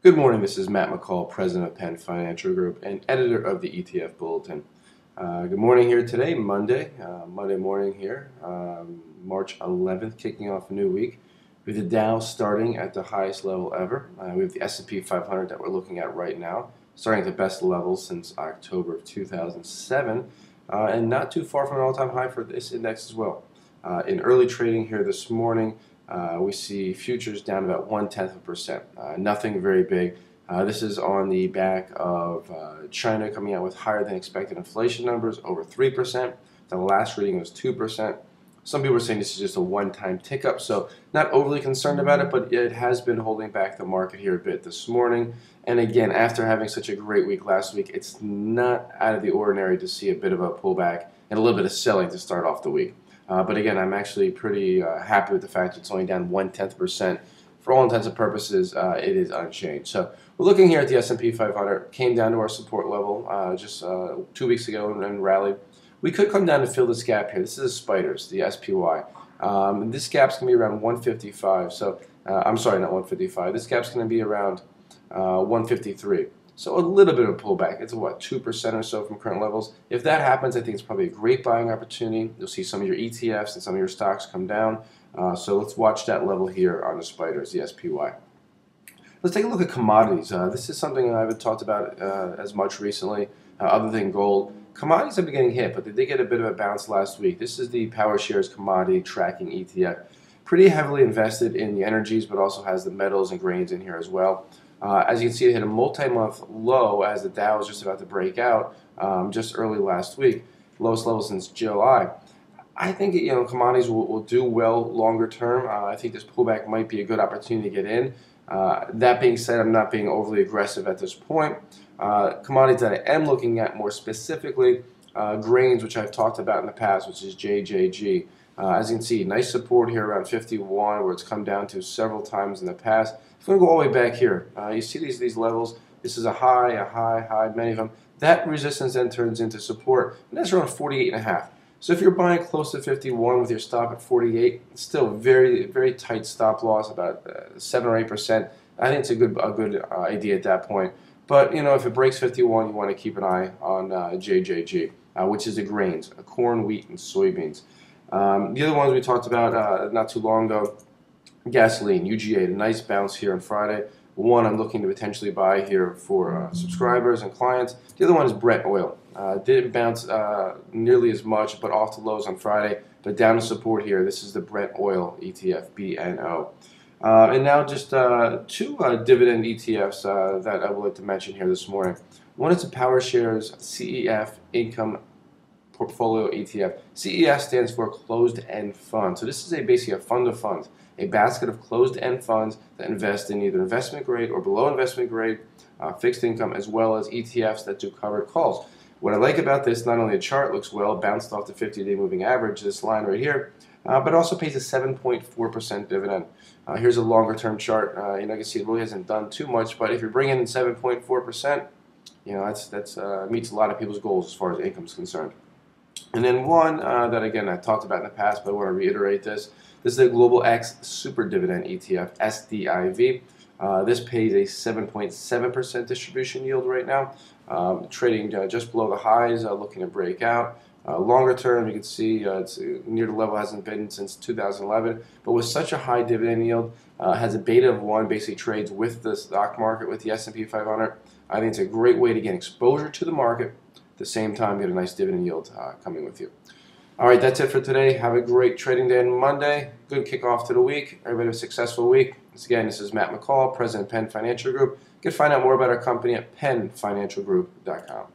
Good morning, this is Matt McCall, President of Penn Financial Group and editor of the ETF Bulletin. Good morning here today, Monday morning here, March 11th, kicking off a new week. We have the Dow starting at the highest level ever. We have the S&P 500 that we're looking at right now, starting at the best level since October of 2007, and not too far from an all-time high for this index as well. In early trading here this morning, we see futures down about 1/10%. Nothing very big. This is on the back of China coming out with higher than expected inflation numbers, over 3%. The last reading was 2%. Some people are saying this is just a one-time tick up, so not overly concerned about it, but it has been holding back the market here a bit this morning. And again, after having such a great week last week, it's not out of the ordinary to see a bit of a pullback and a little bit of selling to start off the week. But again, I'm actually pretty happy with the fact that it's only down 1/10%. For all intents and purposes, it is unchanged. So we're looking here at the S&P 500. Came down to our support level just 2 weeks ago and rallied. We could come down to fill this gap here. This is the spiders, the SPY. This gap's going to be around 155. So I'm sorry, not 155. This gap's going to be around 153. So a little bit of a pullback. It's what, 2% or so from current levels. If that happens, I think it's probably a great buying opportunity. You'll see some of your ETFs and some of your stocks come down. So let's watch that level here on the spiders, the SPY. Let's take a look at commodities. This is something I haven't talked about as much recently, other than gold. Commodities have been getting hit, but they did get a bit of a bounce last week. This is the PowerShares Commodity Tracking ETF. Pretty heavily invested in the energies, but also has the metals and grains in here as well. As you can see, it hit a multi-month low as the Dow was just about to break out just early last week. Lowest level since July. I think commodities will do well longer term. I think this pullback might be a good opportunity to get in. That being said, I'm not being overly aggressive at this point. Commodities that I am looking at more specifically, grains, which I've talked about in the past, which is JJG. As you can see, nice support here around 51, where it's come down to several times in the past. It's going to go all the way back here. You see these levels. This is a high, many of them. That resistance then turns into support, and that's around 48.5. So if you're buying close to 51 with your stop at 48, it's still very, very tight stop loss, about 7 or 8%. I think it's a good idea at that point. But if it breaks 51, you want to keep an eye on JJG, which is the grains, corn, wheat, and soybeans. The other ones we talked about not too long ago, gasoline, UGA, a nice bounce here on Friday. One I'm looking to potentially buy here for subscribers and clients. The other one is Brent oil. Didn't bounce nearly as much, but off the lows on Friday, but down to support here. This is the Brent oil ETF, BNO. And now just two dividend ETFs that I would like to mention here this morning. One is the PowerShares CEF Income Portfolio ETF. CEF stands for closed-end fund. So this is basically a fund of funds, a basket of closed-end funds that invest in either investment grade or below investment grade fixed income, as well as ETFs that do covered calls. What I like about this, not only the chart looks well, bounced off the 50-day moving average, this line right here, but also pays a 7.4% dividend. Here's a longer-term chart. You can see it really hasn't done too much, but if you're bringing in 7.4%, that's meets a lot of people's goals as far as income is concerned. And then one that, again, I talked about in the past, but I want to reiterate this. This is the Global X Super Dividend ETF, SDIV. This pays a 7.7% distribution yield right now, trading just below the highs, looking to break out. Longer term, you can see it's near the level it hasn't been since 2011, but with such a high dividend yield, has a beta of 1, basically trades with the stock market, with the S&P 500. I think it's a great way to get exposure to the market, at the same time get a nice dividend yield coming with you. All right, that's it for today. Have a great trading day on Monday. Good kickoff to the week. Everybody have a successful week. Again, this is Matt McCall, President of Penn Financial Group. You can find out more about our company at pennfinancialgroup.com.